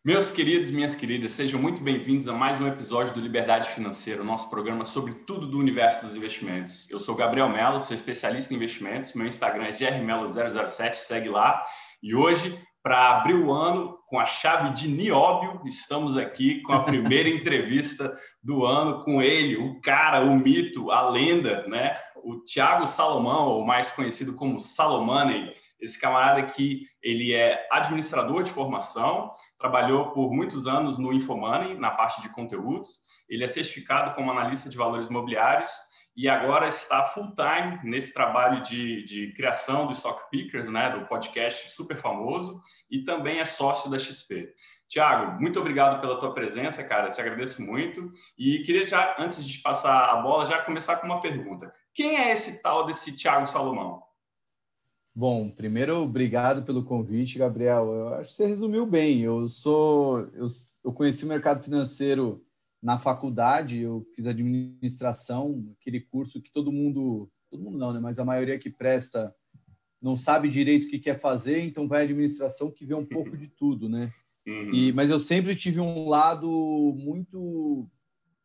Meus queridos e minhas queridas, sejam muito bem-vindos a mais um episódio do Liberdade Financeira, o nosso programa sobre tudo do universo dos investimentos. Eu sou Gabriel Mello, sou especialista em investimentos, meu Instagram é grmelo007, segue lá. E hoje, para abrir o ano com a chave de Nióbio, estamos aqui com a primeira entrevista do ano com ele, o cara, o mito, a lenda, né? O Thiago Salomão, ou mais conhecido como Salomoney. Esse camarada aqui, ele é administrador de formação, trabalhou por muitos anos no Infomoney, na parte de conteúdos. Ele é certificado como analista de valores imobiliários e agora está full-time nesse trabalho de criação do Stock Pickers, né, do podcast super famoso, e também é sócio da XP. Thiago, muito obrigado pela tua presença, cara, te agradeço muito. E queria já, antes de passar a bola, já começar com uma pergunta. Quem é esse tal desse Thiago Salomão? Bom, primeiro, obrigado pelo convite, Gabriel. Eu acho que você resumiu bem. Eu conheci o mercado financeiro na faculdade, eu fiz administração, aquele curso que todo mundo não, né? Mas a maioria que presta não sabe direito o que quer fazer, então vai à administração que vê um pouco de tudo, né? Mas eu sempre tive um lado muito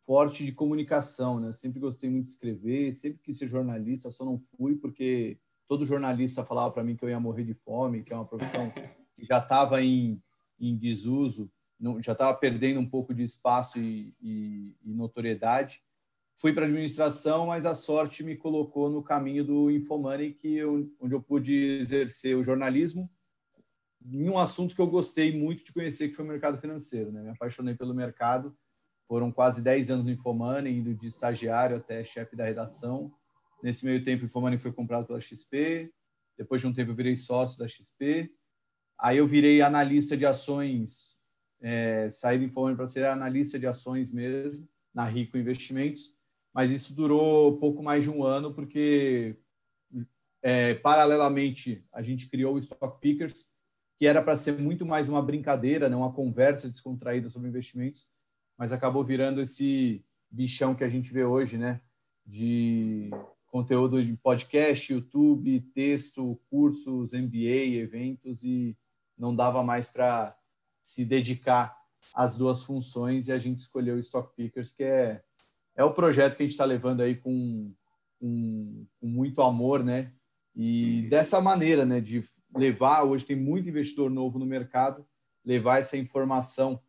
forte de comunicação, né? Sempre gostei muito de escrever, sempre quis ser jornalista, só não fui porque todo jornalista falava para mim que eu ia morrer de fome, que é uma profissão que já estava em desuso, já estava perdendo um pouco de espaço e notoriedade. Fui para a administração, mas a sorte me colocou no caminho do Infomoney, onde eu pude exercer o jornalismo em um assunto que eu gostei muito de conhecer, que foi o mercado financeiro, né? Me apaixonei pelo mercado. Foram quase 10 anos no Infomoney, indo de estagiário até chefe da redação. Nesse meio tempo, o Infomoney foi comprado pela XP. Depois de um tempo, eu virei sócio da XP. Aí eu virei analista de ações, saí do Infomoney para ser analista de ações mesmo, na Rico Investimentos. Mas isso durou pouco mais de um ano, porque, paralelamente, a gente criou o Stock Pickers, que era para ser muito mais uma brincadeira, né, uma conversa descontraída sobre investimentos, mas acabou virando esse bichão que a gente vê hoje, né? De conteúdo de podcast, YouTube, texto, cursos, MBA, eventos, e não dava mais para se dedicar às duas funções, e a gente escolheu o Stock Pickers, que é o projeto que a gente está levando aí com muito amor, né? E dessa maneira, né? De levar, hoje tem muito investidor novo no mercado, levar essa informação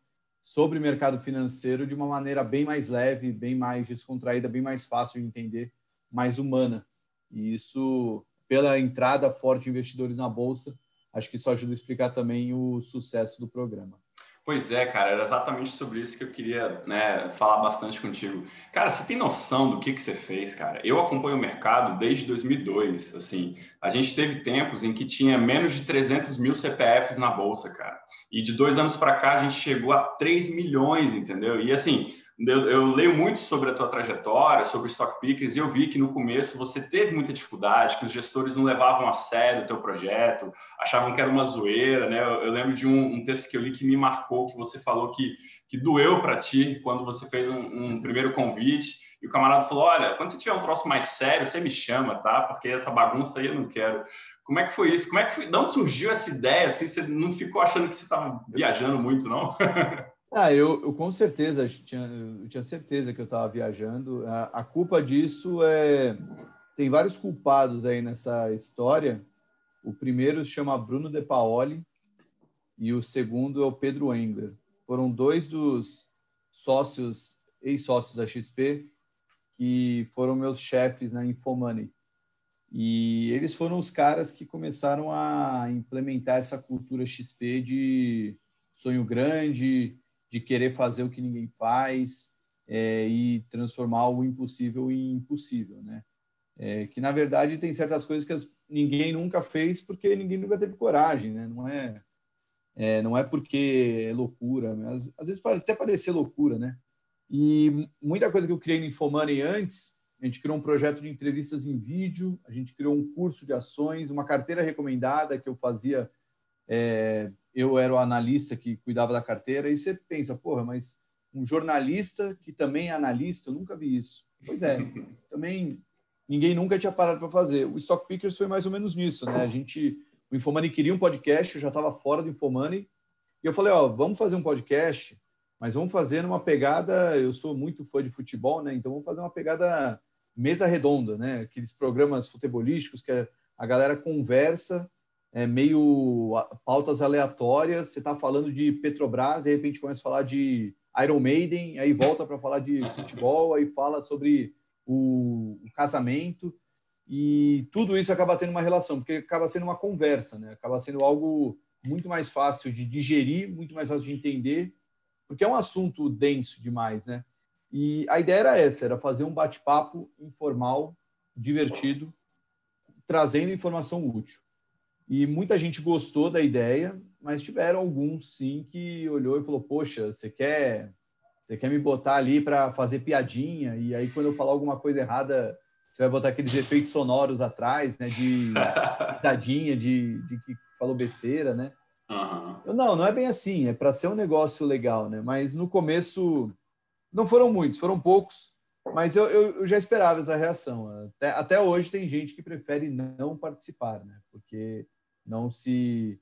sobre o mercado financeiro de uma maneira bem mais leve, bem mais descontraída, bem mais fácil de entender, mais humana. E isso, pela entrada forte de investidores na Bolsa, acho que isso ajuda a explicar também o sucesso do programa. Pois é, cara, era exatamente sobre isso que eu queria, né, falar bastante contigo. Cara, você tem noção do que você fez, cara? Eu acompanho o mercado desde 2002, assim, a gente teve tempos em que tinha menos de 300 mil CPFs na Bolsa, cara, e de 2 anos para cá a gente chegou a 3 milhões, entendeu? E assim, eu leio muito sobre a tua trajetória, sobre o Stock Pickers, e eu vi que no começo você teve muita dificuldade, que os gestores não levavam a sério o teu projeto, achavam que era uma zoeira, né? Eu lembro de um texto que eu li que me marcou, que você falou que doeu para ti quando você fez um primeiro convite, e o camarada falou, olha, quando você tiver um troço mais sério, você me chama, tá? Porque essa bagunça aí eu não quero. Como é que foi isso? Como é que foi? De onde surgiu essa ideia? Assim, você não ficou achando que você estava viajando muito, não? Eu com certeza, eu tinha certeza que eu estava viajando. A culpa disso tem vários culpados aí nessa história. O primeiro se chama Bruno De Paoli e o segundo é o Pedro Engler. Foram dois dos sócios, ex-sócios da XP, que foram meus chefes na Infomoney. E eles foram os caras que começaram a implementar essa cultura XP de sonho grande, de querer fazer o que ninguém faz, e transformar o impossível em possível, né? Que, na verdade, tem certas coisas que ninguém nunca fez porque ninguém nunca teve coragem, né? Não é porque é loucura, mas às vezes pode até parecer loucura, né? E muita coisa que eu criei no Infomoney antes, a gente criou um projeto de entrevistas em vídeo, a gente criou um curso de ações, uma carteira recomendada que eu fazia, eu era o analista que cuidava da carteira, e você pensa, porra, mas um jornalista que também é analista, eu nunca vi isso. Pois é, isso também ninguém nunca tinha parado para fazer. O Stock Pickers foi mais ou menos nisso, né? O Infomoney queria um podcast, eu já estava fora do Infomoney, E eu falei, ó, vamos fazer um podcast, mas vamos fazer numa pegada, eu sou muito fã de futebol, né? Então vamos fazer uma pegada mesa redonda, né? Aqueles programas futebolísticos que a galera conversa, meio pautas aleatórias, você está falando de Petrobras, de repente começa a falar de Iron Maiden, aí volta para falar de futebol, aí fala sobre o casamento, e tudo isso acaba tendo uma relação, porque acaba sendo uma conversa, né? Acaba sendo algo muito mais fácil de digerir, muito mais fácil de entender, porque é um assunto denso demais, né? E a ideia era essa, era fazer um bate-papo informal, divertido, trazendo informação útil. E muita gente gostou da ideia, mas tiveram alguns, sim, que olhou e falou, poxa, você quer me botar ali para fazer piadinha, e aí quando eu falar alguma coisa errada, você vai botar aqueles efeitos sonoros atrás, né, de risadinha, de que falou besteira, né? Uhum. Não é bem assim, é para ser um negócio legal, né? Mas no começo não foram muitos, foram poucos, mas eu já esperava essa reação. Até hoje tem gente que prefere não participar, né? Porque não se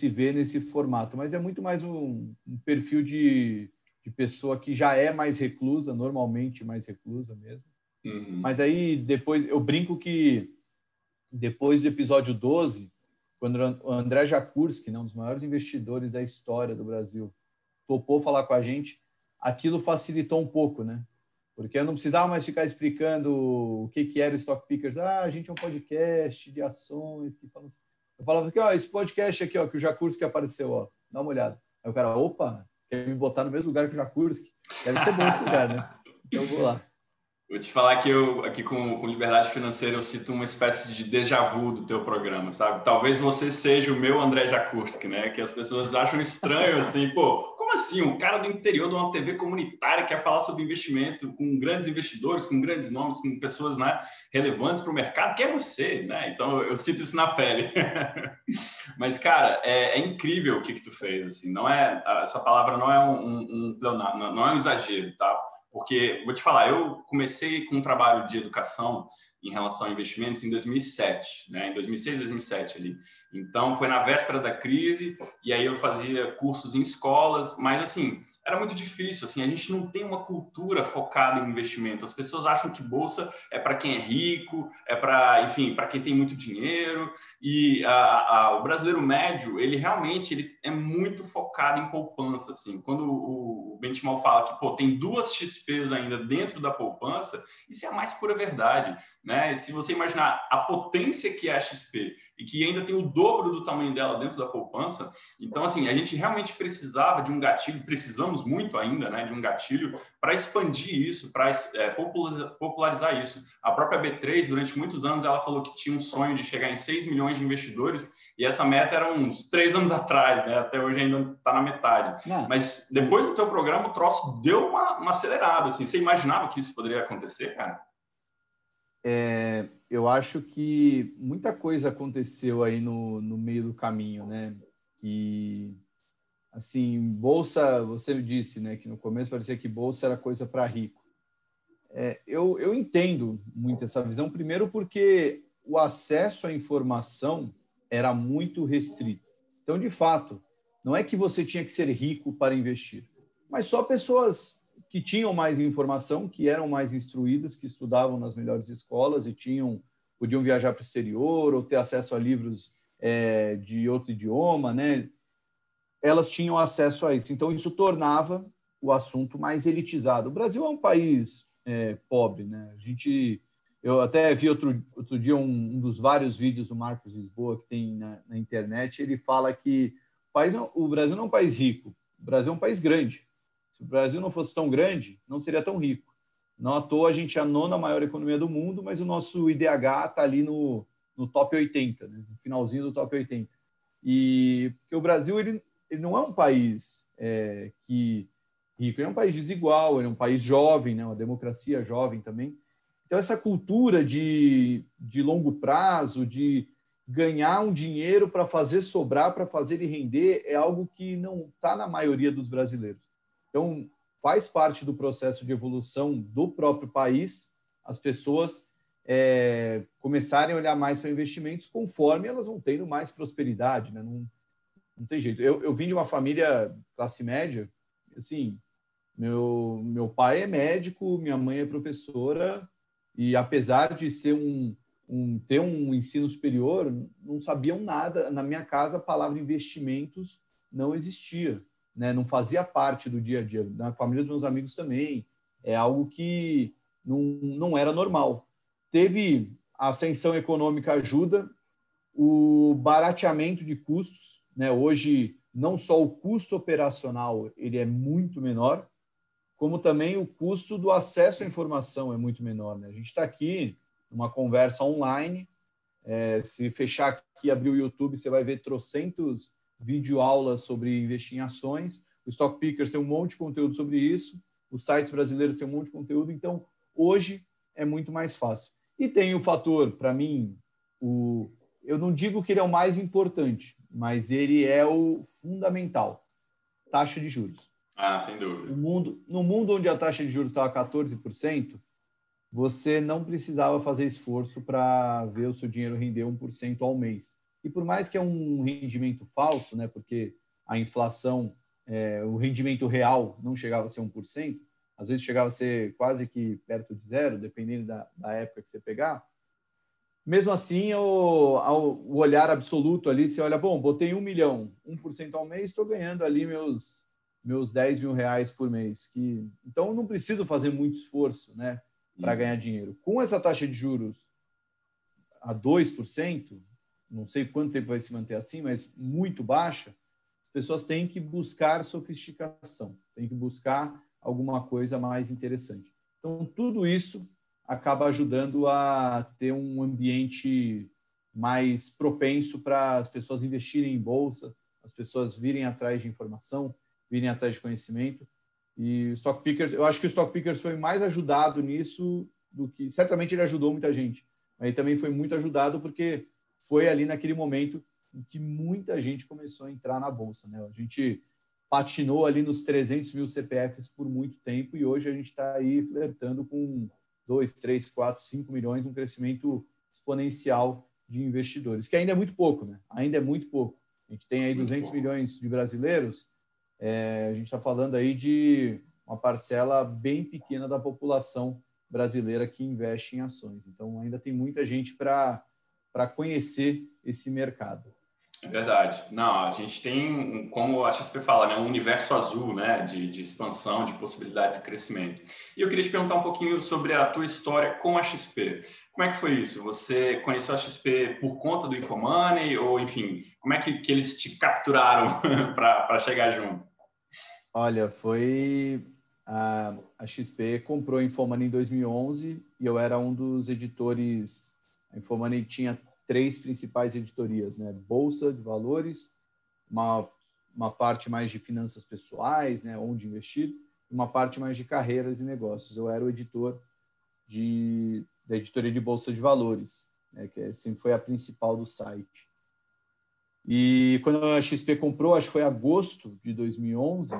vê nesse formato. Mas é muito mais um perfil de pessoa que já é mais reclusa, normalmente mais reclusa mesmo. Uhum. Mas aí depois, eu brinco que depois do episódio 12, quando o André Jakurski, né, um dos maiores investidores da história do Brasil, topou falar com a gente, aquilo facilitou um pouco, né? Porque eu não precisava mais ficar explicando o que era o Stock Pickers. A gente é um podcast de ações que falam assim. Eu falava aqui, ó, esse podcast aqui, ó, que o Jakurski apareceu, ó, dá uma olhada. Aí o cara, opa, quer me botar no mesmo lugar que o Jakurski? Deve ser bom esse lugar, né? Então eu vou lá. Vou te falar que eu, aqui com Liberdade Financeira, eu sinto uma espécie de déjà vu do teu programa, sabe? Talvez você seja o meu André Jakurski, né? Que as pessoas acham estranho, assim, pô, como assim? Um cara do interior de uma TV comunitária quer falar sobre investimento com grandes investidores, com grandes nomes, com pessoas, né, relevantes para o mercado? Quem é você, né? Então, eu sinto isso na pele. Mas, cara, é incrível o que tu fez, assim. Não é, essa palavra não é não é um exagero, tá? Porque, vou te falar, eu comecei com um trabalho de educação em relação a investimentos em 2007, né? Em 2006, 2007 ali. Então, foi na véspera da crise, e aí eu fazia cursos em escolas, mas, assim, era muito difícil, assim, a gente não tem uma cultura focada em investimento. As pessoas acham que bolsa é para quem é rico, é para, enfim, para quem tem muito dinheiro, e o brasileiro médio, ele é muito focado em poupança, assim. Quando o Benchimol fala que, pô, tem 2 XPs ainda dentro da poupança, isso é a mais pura verdade, né? Se você imaginar a potência que é a XP e que ainda tem o dobro do tamanho dela dentro da poupança, então, assim, a gente realmente precisava de um gatilho, precisamos muito ainda, né, de um gatilho para expandir isso, para popularizar isso. A própria B3, durante muitos anos, ela falou que tinha um sonho de chegar em 6 milhões de investidores, e essa meta era uns 3 anos atrás, né? Até hoje ainda está na metade. Não. Mas depois do teu programa, o troço deu uma acelerada, assim. Você imaginava que isso poderia acontecer, cara? Eu acho que muita coisa aconteceu aí no meio do caminho, né? Que, assim, bolsa, você disse, né, que no começo parecia que bolsa era coisa para rico. Eu entendo muito essa visão, primeiro porque o acesso à informação era muito restrito. Então, de fato, não é que você tinha que ser rico para investir, mas só pessoas que tinham mais informação, que eram mais instruídas, que estudavam nas melhores escolas e podiam viajar para o exterior ou ter acesso a livros de outro idioma, né? Elas tinham acesso a isso. Então, isso tornava o assunto mais elitizado. O Brasil é um país pobre, né? Eu até vi outro dia um dos vários vídeos do Marcos Lisboa que tem na internet. Ele fala que o Brasil não é um país rico, o Brasil é um país grande. Se o Brasil não fosse tão grande, não seria tão rico. Não à toa a gente é a 9ª maior economia do mundo, mas o nosso IDH está ali no top 80, né? No finalzinho do top 80. E porque o Brasil ele não é um país rico, ele é um país desigual, ele é um país jovem, né? Uma democracia jovem também. Então, essa cultura de longo prazo, de ganhar um dinheiro para fazer sobrar, para fazer ele render, é algo que não está na maioria dos brasileiros. Então, faz parte do processo de evolução do próprio país as pessoas começarem a olhar mais para investimentos conforme elas vão tendo mais prosperidade, né? Não tem jeito. Eu vim de uma família classe média, assim, meu pai é médico, minha mãe é professora, e apesar de ser ter um ensino superior, não sabiam nada. Na minha casa, a palavra investimentos não existia, né? Não fazia parte do dia a dia. Na família dos meus amigos também. É algo que não era normal. Teve a ascensão econômica ajuda, o barateamento de custos, né? Hoje, não só o custo operacional ele é muito menor, como também o custo do acesso à informação é muito menor, né? A gente está aqui numa conversa online, se fechar aqui, abrir o YouTube, você vai ver trocentos videoaulas sobre investir em ações, o Stock Pickers tem um monte de conteúdo sobre isso, os sites brasileiros têm um monte de conteúdo, então hoje é muito mais fácil. E tem o fator, para mim, eu não digo que ele é o mais importante, mas ele é o fundamental, taxa de juros. Sem dúvida. No mundo onde a taxa de juros estava 14%, você não precisava fazer esforço para ver o seu dinheiro render 1% ao mês. E por mais que é um rendimento falso, né, porque a inflação, o rendimento real não chegava a ser 1%, às vezes chegava a ser quase que perto de zero, dependendo da época que você pegar. Mesmo assim, o olhar absoluto ali, você olha, bom, botei 1 milhão, 1% ao mês, estou ganhando ali meus 10 mil reais por mês. Então, eu não preciso fazer muito esforço, né, para ganhar dinheiro. Com essa taxa de juros a 2%, não sei quanto tempo vai se manter assim, mas muito baixa, as pessoas têm que buscar sofisticação, têm que buscar alguma coisa mais interessante. Então, tudo isso acaba ajudando a ter um ambiente mais propenso para as pessoas investirem em bolsa, as pessoas virem atrás de informação, virem atrás de conhecimento. E o Stock Pickers, eu acho que o Stock Pickers foi mais ajudado nisso do que... Certamente ele ajudou muita gente, mas ele também foi muito ajudado porque foi ali naquele momento em que muita gente começou a entrar na bolsa, né? A gente patinou ali nos 300 mil CPFs por muito tempo e hoje a gente está aí flertando com 2, 3, 4, 5 milhões, um crescimento exponencial de investidores, que ainda é muito pouco, né? Ainda é muito pouco. A gente tem aí 200 milhões de brasileiros, a gente está falando aí de uma parcela bem pequena da população brasileira que investe em ações. Então, ainda tem muita gente para conhecer esse mercado. É verdade. Não, a gente tem, como a XP fala, né, um universo azul, né, de expansão, de possibilidade de crescimento. E eu queria te perguntar um pouquinho sobre a tua história com a XP. Como é que foi isso? Você conheceu a XP por conta do InfoMoney ou, enfim, como é que eles te capturaram para chegar junto? Olha, foi... A XP comprou a InfoMoney em 2011 e eu era um dos editores. A InfoMoney tinha 3 principais editorias, né? Bolsa de valores, uma parte mais de finanças pessoais, né? Onde investir, e uma parte mais de carreiras e negócios. Eu era o editor da editoria de Bolsa de Valores, né? Que sempre foi a principal do site. E quando a XP comprou, acho que foi agosto de 2011,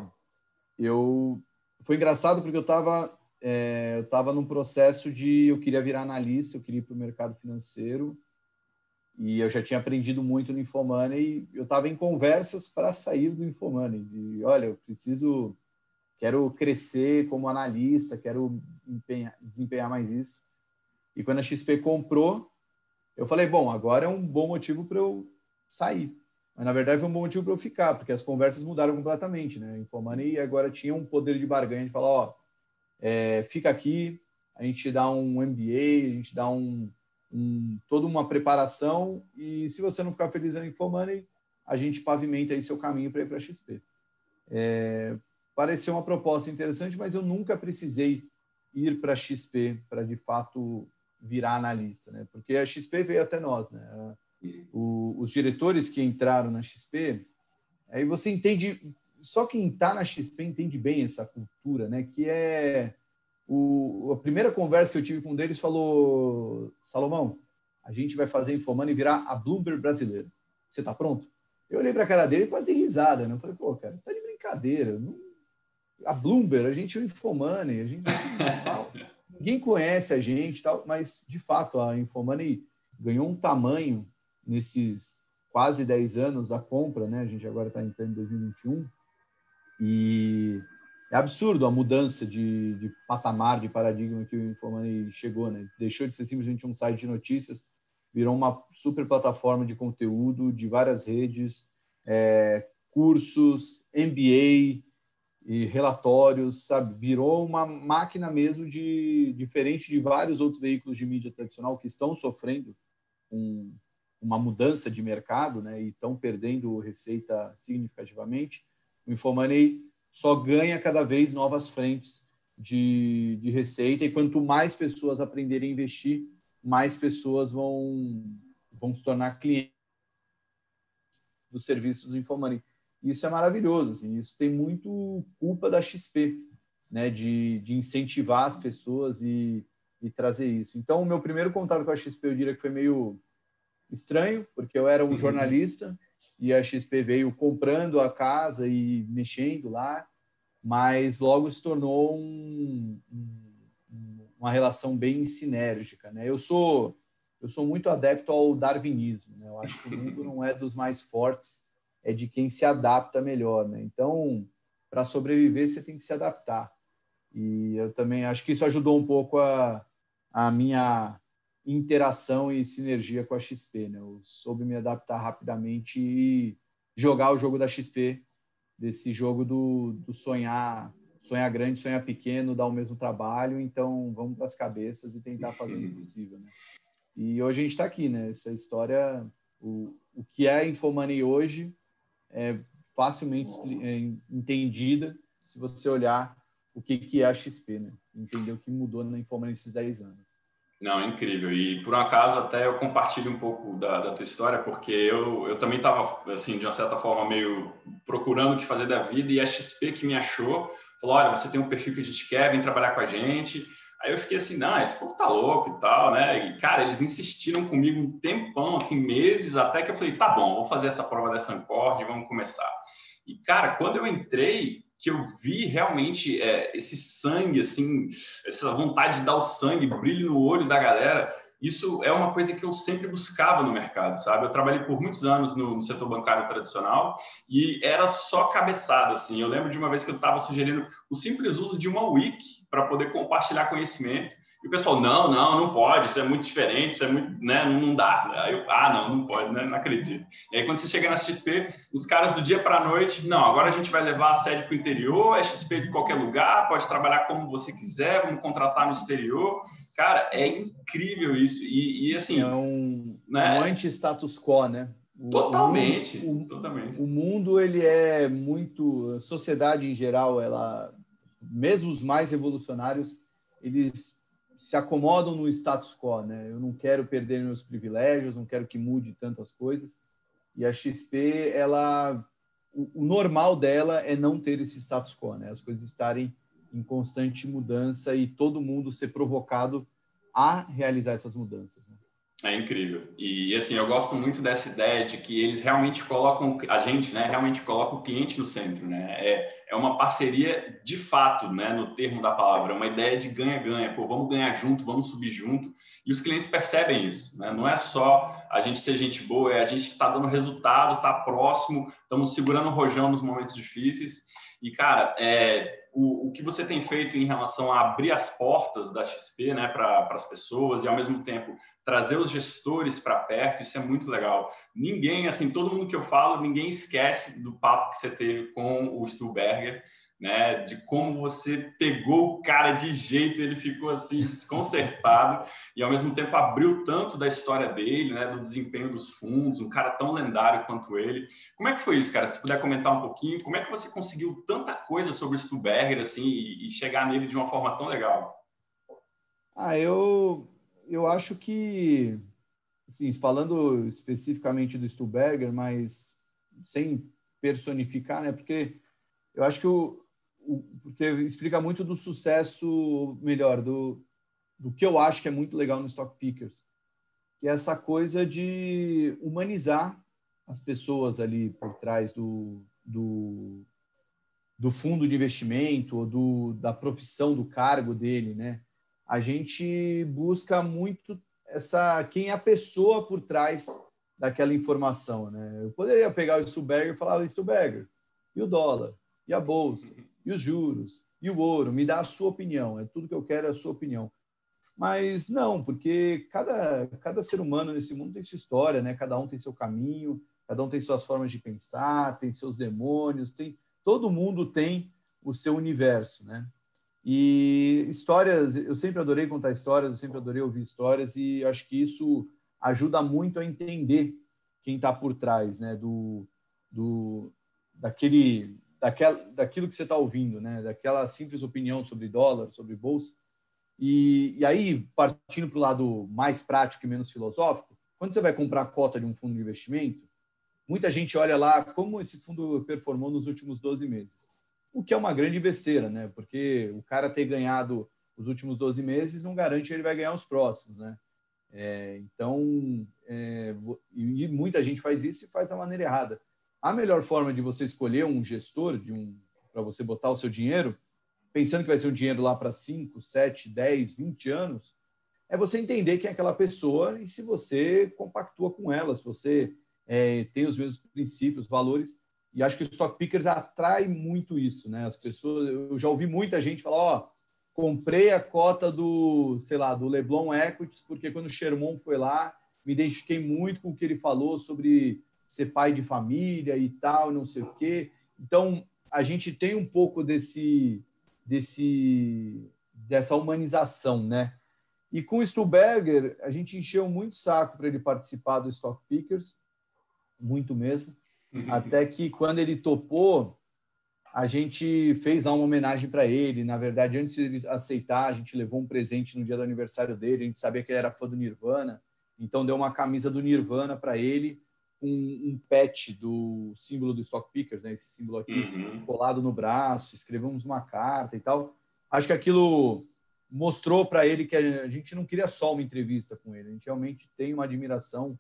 foi engraçado porque eu estava num processo eu queria virar analista, eu queria ir para o mercado financeiro e eu já tinha aprendido muito no InfoMoney e eu estava em conversas para sair do InfoMoney. Olha, quero crescer como analista, quero desempenhar mais isso. E quando a XP comprou, eu falei, bom, agora é um bom motivo para eu sair. Mas, na verdade, foi um bom motivo para eu ficar, porque as conversas mudaram completamente, né? A InfoMoney agora tinha um poder de barganha de falar, ó, fica aqui, a gente dá um MBA, a gente dá toda uma preparação e se você não ficar feliz na InfoMoney, a gente pavimenta aí seu caminho para ir para a XP. Pareceu uma proposta interessante, mas eu nunca precisei ir para a XP para, de fato, virar analista, né? Porque a XP veio até nós, né? Os diretores que entraram na XP, aí você entende, só quem está na XP entende bem essa cultura, né? Que a primeira conversa que eu tive com um deles falou, Salomão, a gente vai fazer InfoMoney virar a Bloomberg brasileira. Você está pronto? Eu olhei para a cara dele e quase dei risada, né? Eu falei, pô, cara, você está de brincadeira. A Bloomberg, a gente é o InfoMoney, a gente ninguém conhece a gente, tal, mas de fato a InfoMoney ganhou um tamanho nesses quase 10 anos da compra, né? A gente agora está entrando em 2021, e é absurdo a mudança de patamar, de paradigma que o InfoMoney chegou, né? Deixou de ser simplesmente um site de notícias, virou uma super plataforma de conteúdo de várias redes, cursos, MBA e relatórios, sabe? Virou uma máquina mesmo diferente de vários outros veículos de mídia tradicional que estão sofrendo uma mudança de mercado, né? E estão perdendo receita significativamente. O InfoMoney só ganha cada vez novas frentes de receita, e quanto mais pessoas aprenderem a investir, mais pessoas vão se tornar clientes dos serviços do InfoMoney. Isso é maravilhoso, assim, isso tem muito culpa da XP, né, de incentivar as pessoas e trazer isso. Então, o meu primeiro contato com a XP, eu diria que foi meio estranho, porque eu era um jornalista e a XP veio comprando a casa e mexendo lá, mas logo se tornou uma relação bem sinérgica, né? Eu sou muito adepto ao darwinismo, né? Eu acho que o mundo não é dos mais fortes, é de quem se adapta melhor, né? Então, para sobreviver, você tem que se adaptar. E eu também acho que isso ajudou um pouco a minha interação e sinergia com a XP, né? Eu soube me adaptar rapidamente e jogar o jogo da XP, desse jogo do sonhar grande, sonhar pequeno, dar o mesmo trabalho, então vamos para as cabeças e tentar fazer o possível, né? E hoje a gente está aqui, né? Essa história, o que é a InfoMoney hoje é facilmente entendida se você olhar o que é a XP, né? Entender o que mudou na InfoMoney nesses 10 anos. Não, é incrível. E, por um acaso, até eu compartilho um pouco da tua história, porque eu também estava, assim, de uma certa forma, meio procurando o que fazer da vida, e a XP que me achou, falou, olha, você tem um perfil que a gente quer, vem trabalhar com a gente. Aí eu fiquei assim, não, esse povo tá louco e tal, né? E, cara, eles insistiram comigo um tempão, assim, meses, até que eu falei, tá bom, vou fazer essa prova dessa Ancord e vamos começar. E, cara, quando eu entrei, que eu vi realmente esse sangue, assim, essa vontade de dar o sangue, brilho no olho da galera, isso é uma coisa que eu sempre buscava no mercado, sabe? Eu trabalhei por muitos anos no setor bancário tradicional e era só cabeçada, assim. Eu lembro de uma vez que eu estava sugerindo o simples uso de uma wiki para poder compartilhar conhecimento. E o pessoal, não pode, isso é muito diferente, isso é muito, né, não dá. Aí eu, não pode, né, não acredito. E aí quando você chega na XP, os caras do dia para a noite, não, agora a gente vai levar a sede para o interior, é XP de qualquer lugar, pode trabalhar como você quiser, vamos contratar no exterior. Cara, é incrível isso. E assim... É um né? anti-status quo, né? Totalmente. O mundo, ele é muito... A sociedade, em geral, mesmo os mais revolucionários, eles se acomodam no status quo, né? Eu não quero perder meus privilégios, não quero que mude tanto as coisas. E a XP, o normal dela é não ter esse status quo, né? As coisas estarem em constante mudança e todo mundo ser provocado a realizar essas mudanças, né? É incrível. E assim, eu gosto muito dessa ideia de que eles realmente colocam, a gente, né, realmente coloca o cliente no centro, né? É uma parceria de fato, né, no termo da palavra, é uma ideia de ganha-ganha. Pô, vamos ganhar junto, vamos subir junto. E os clientes percebem isso, né? Não é só a gente ser gente boa, é a gente estar dando resultado, estar próximo, estamos segurando o rojão nos momentos difíceis. E, cara, o que você tem feito em relação a abrir as portas da XP, né, para as pessoas e, ao mesmo tempo, trazer os gestores para perto, isso é muito legal. Ninguém, assim, todo mundo que eu falo, ninguém esquece do papo que você teve com o Stuhlberger, né, de como você pegou o cara de jeito, ele ficou assim desconcertado e ao mesmo tempo abriu tanto da história dele, né, do desempenho dos fundos, um cara tão lendário quanto ele. Como é que foi isso, cara? Se puder comentar um pouquinho, como é que você conseguiu tanta coisa sobre o Stuhlberger assim e chegar nele de uma forma tão legal? Eu acho que, assim, falando especificamente do Stuhlberger, mas sem personificar, né? Porque eu acho que porque explica muito do sucesso, melhor, do que eu acho que é muito legal no Stock Pickers, que é essa coisa de humanizar as pessoas ali por trás do fundo de investimento ou da profissão, do cargo dele, né? A gente busca muito quem é a pessoa por trás daquela informação, né? Eu poderia pegar o Stuberger e falar, Stuberger, e o dólar, e a bolsa, e os juros, e o ouro, me dá a sua opinião, é tudo que eu quero é a sua opinião. Mas não, porque cada ser humano nesse mundo tem sua história, né? Cada um tem seu caminho, cada um tem suas formas de pensar, tem seus demônios, todo mundo tem o seu universo, né? E histórias, eu sempre adorei contar histórias, eu sempre adorei ouvir histórias e acho que isso ajuda muito a entender quem está por trás, né? Daquilo que você está ouvindo, né? Daquela simples opinião sobre dólar, sobre bolsa. E aí, partindo para o lado mais prático e menos filosófico, quando você vai comprar a cota de um fundo de investimento, muita gente olha lá como esse fundo performou nos últimos 12 meses. O que é uma grande besteira, né? Porque o cara ter ganhado os últimos 12 meses não garante que ele vai ganhar os próximos, né? E muita gente faz isso e faz da maneira errada. A melhor forma de você escolher um gestor para você botar o seu dinheiro, pensando que vai ser um dinheiro lá para 5, 7, 10, 20 anos, é você entender quem é aquela pessoa e se você compactua com ela, se você tem os mesmos princípios, valores. E acho que o Stock Pickers atrai muito isso, né? As pessoas, eu já ouvi muita gente falar, comprei a cota do Leblon Equities, porque quando o Sherman foi lá, me identifiquei muito com o que ele falou sobre ser pai de família e tal, não sei o quê. Então, a gente tem um pouco dessa humanização, né? E com o Stuberger, a gente encheu muito saco para ele participar do Stock Pickers, muito mesmo. Até que quando ele topou, a gente fez lá uma homenagem para ele. Na verdade, antes de ele aceitar, a gente levou um presente no dia do aniversário dele. A gente sabia que ele era fã do Nirvana, então deu uma camisa do Nirvana para ele, um patch do símbolo do Stock Pickers, né? Esse símbolo aqui colado no braço. Escrevemos uma carta e tal. Acho que aquilo mostrou para ele que a gente não queria só uma entrevista com ele. A gente realmente tem uma admiração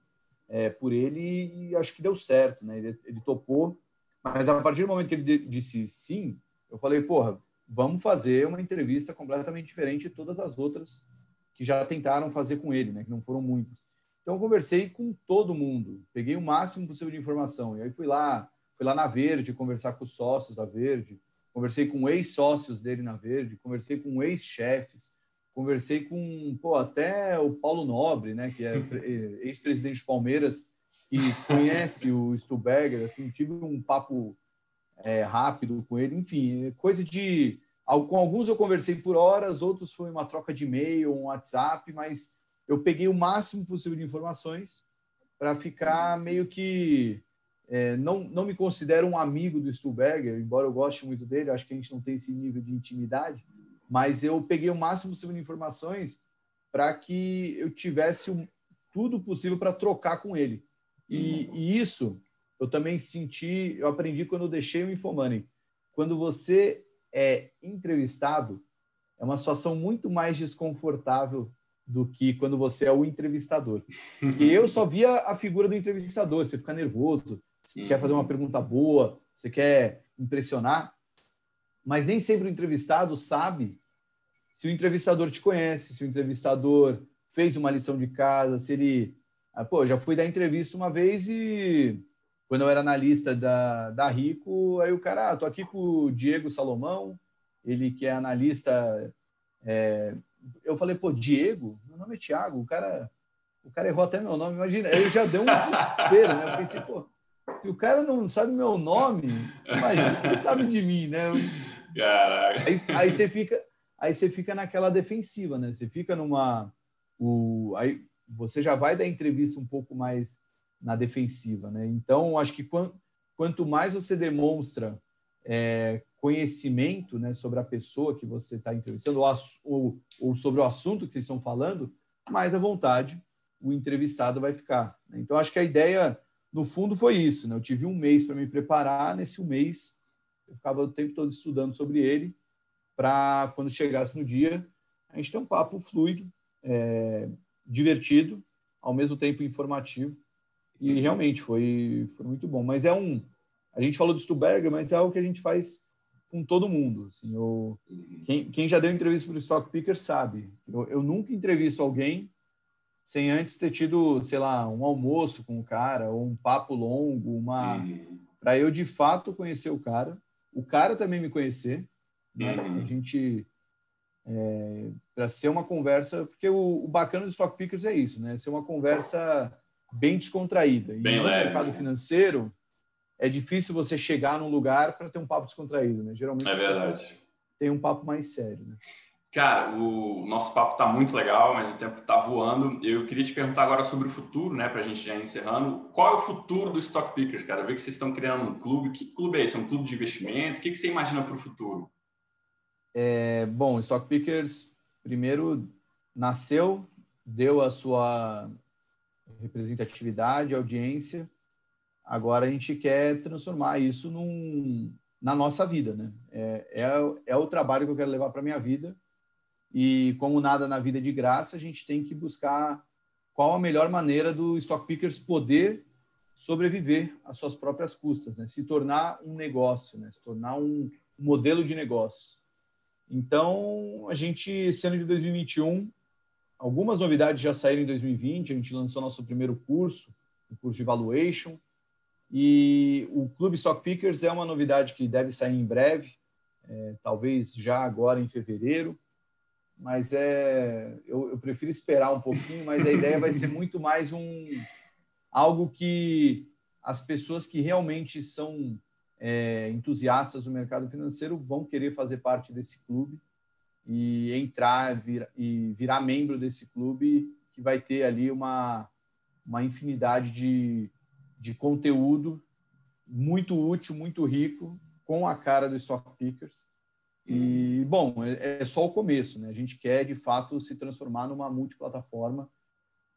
por ele e acho que deu certo, né? Ele topou, mas a partir do momento que ele disse sim, eu falei, porra, vamos fazer uma entrevista completamente diferente de todas as outras que já tentaram fazer com ele, né? Que não foram muitas. Então eu conversei com todo mundo, peguei o máximo possível de informação e aí fui lá na Verde conversar com os sócios da Verde, conversei com ex-sócios dele na Verde, conversei com ex-chefes, conversei com até o Paulo Nobre, né, que é ex-presidente do Palmeiras, que conhece o Stuberger, assim, tive um papo rápido com ele, enfim, coisa de... Com alguns eu conversei por horas, outros foi uma troca de e-mail, um WhatsApp, mas eu peguei o máximo possível de informações para ficar meio que... não me considero um amigo do Stuberger, embora eu goste muito dele, acho que a gente não tem esse nível de intimidade, mas eu peguei o máximo possível de informações para que eu tivesse tudo possível para trocar com ele. E isso eu também senti, eu aprendi quando eu deixei o Infomoney. Quando você é entrevistado, é uma situação muito mais desconfortável do que quando você é o entrevistador. Porque eu só via a figura do entrevistador, você fica nervoso, você quer fazer uma pergunta boa, você quer impressionar, mas nem sempre o entrevistado sabe se o entrevistador te conhece, se o entrevistador fez uma lição de casa, se ele... já fui dar entrevista uma vez e quando eu era analista da Rico, aí o cara, tô aqui com o Diego Salomão, ele que é analista... eu falei, Diego? Meu nome é Thiago, o cara errou até meu nome, imagina, aí já deu um desespero, né? Eu pensei, se o cara não sabe meu nome, imagina que ele sabe de mim, né? Caraca. Aí você fica naquela defensiva, né? Você fica aí você já vai dar entrevista um pouco mais na defensiva, né? Então, acho que quanto mais você demonstra conhecimento, né, sobre a pessoa que você está entrevistando ou sobre o assunto que vocês estão falando, mais à vontade o entrevistado vai ficar. Então, acho que a ideia, no fundo, foi isso, né? Eu tive um mês para me preparar, nesse mês eu ficava o tempo todo estudando sobre ele, para quando chegasse no dia, a gente ter um papo fluido, divertido, ao mesmo tempo informativo, e realmente foi muito bom. Mas a gente falou do Stuberger, mas é algo que a gente faz com todo mundo. Assim, quem já deu entrevista para o Stock Picker sabe. Eu nunca entrevisto alguém sem antes ter tido, sei lá, um almoço com o cara, ou um papo longo, para eu de fato conhecer o cara também me conhecer, né? A gente, para ser uma conversa, porque o bacana do Stock Pickers é isso, né? Ser uma conversa bem descontraída. E bem no leve, mercado financeiro, é difícil você chegar num lugar para ter um papo descontraído, né? Geralmente é verdade. Tem um papo mais sério, né? Cara, o nosso papo está muito legal, mas o tempo está voando. Eu queria te perguntar agora sobre o futuro, né, para a gente já ir encerrando. Qual é o futuro do Stock Pickers, cara? Eu vi que vocês estão criando um clube. Que clube é esse? É um clube de investimento? O que você imagina para o futuro? Bom, o Stock Pickers, primeiro, nasceu, deu a sua representatividade, audiência. Agora a gente quer transformar isso na nossa vida, né? É o trabalho que eu quero levar para a minha vida. E como nada na vida é de graça, a gente tem que buscar qual a melhor maneira do Stock Pickers poder sobreviver às suas próprias custas, né? Se tornar um negócio, né? Se tornar um modelo de negócio. Então, a gente, esse ano de 2021, algumas novidades já saíram em 2020, a gente lançou nosso primeiro curso, o curso de Valuation, e o Clube Stock Pickers é uma novidade que deve sair em breve, talvez já agora em fevereiro, mas eu prefiro esperar um pouquinho, mas a ideia vai ser muito mais algo que as pessoas que realmente são entusiastas do mercado financeiro vão querer fazer parte desse clube e entrar e virar membro desse clube, que vai ter ali uma infinidade de conteúdo muito útil, muito rico, com a cara do Stock Pickers. E, bom, é só o começo, né? A gente quer, de fato, se transformar numa multiplataforma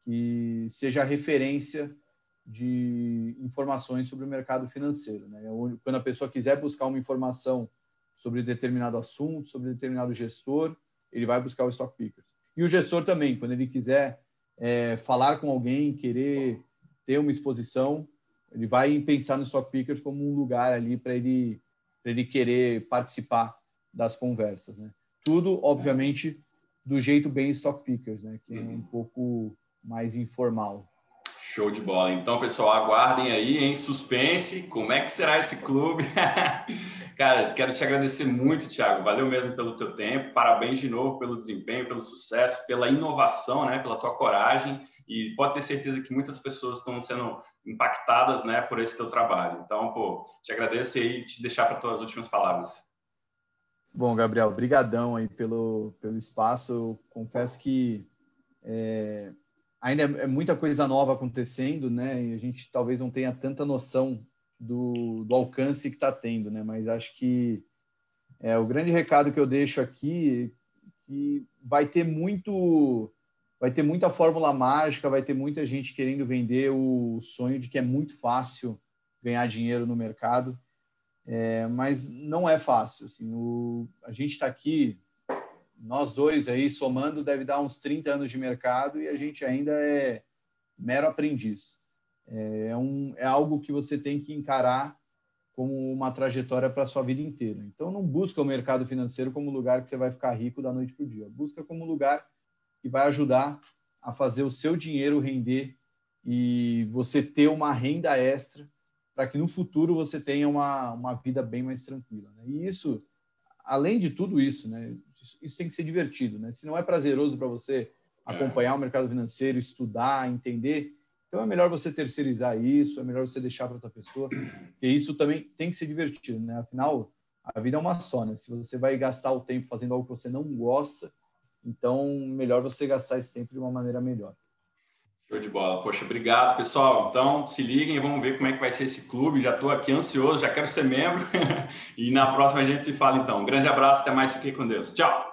que seja referência de informações sobre o mercado financeiro, né? Quando a pessoa quiser buscar uma informação sobre determinado assunto, sobre determinado gestor, ele vai buscar o Stock Pickers. E o gestor também, quando ele quiser falar com alguém, querer ter uma exposição, ele vai pensar no Stock Pickers como um lugar ali para ele querer participar das conversas, né? Tudo, obviamente, do jeito bem Stock Pickers, né? Que é um pouco mais informal. Show de bola. Então, pessoal, aguardem aí, em suspense, como é que será esse clube. Cara, quero te agradecer muito, Thiago. Valeu mesmo pelo teu tempo. Parabéns de novo pelo desempenho, pelo sucesso, pela inovação, né? Pela tua coragem. E pode ter certeza que muitas pessoas estão sendo impactadas, né, por esse teu trabalho. Então, te agradeço e te deixar para tuas últimas palavras. Bom, Gabriel, brigadão aí pelo espaço. Eu confesso que ainda é muita coisa nova acontecendo, né? E a gente talvez não tenha tanta noção do alcance que está tendo, né? Mas acho que o grande recado que eu deixo aqui é que vai ter muita fórmula mágica, vai ter muita gente querendo vender o sonho de que é muito fácil ganhar dinheiro no mercado. Mas não é fácil. Assim, a gente está aqui, nós dois aí, somando, deve dar uns 30 anos de mercado e a gente ainda é mero aprendiz. É algo que você tem que encarar como uma trajetória para a sua vida inteira. Então, não busca o mercado financeiro como lugar que você vai ficar rico da noite para o dia. Busca como lugar que vai ajudar a fazer o seu dinheiro render e você ter uma renda extra para que no futuro você tenha uma vida bem mais tranquila, né? E isso, além de tudo isso, né, isso tem que ser divertido, né? Se não é prazeroso para você acompanhar o mercado financeiro, estudar, entender, então é melhor você terceirizar isso, é melhor você deixar para outra pessoa, porque isso também tem que ser divertido, né? Afinal, a vida é uma só, né? Se você vai gastar o tempo fazendo algo que você não gosta, então melhor você gastar esse tempo de uma maneira melhor. Show de bola. Poxa, obrigado, pessoal. Então, se liguem e vamos ver como é que vai ser esse clube. Já estou aqui ansioso, já quero ser membro. E na próxima a gente se fala, então. Um grande abraço, até mais. Fiquem com Deus. Tchau!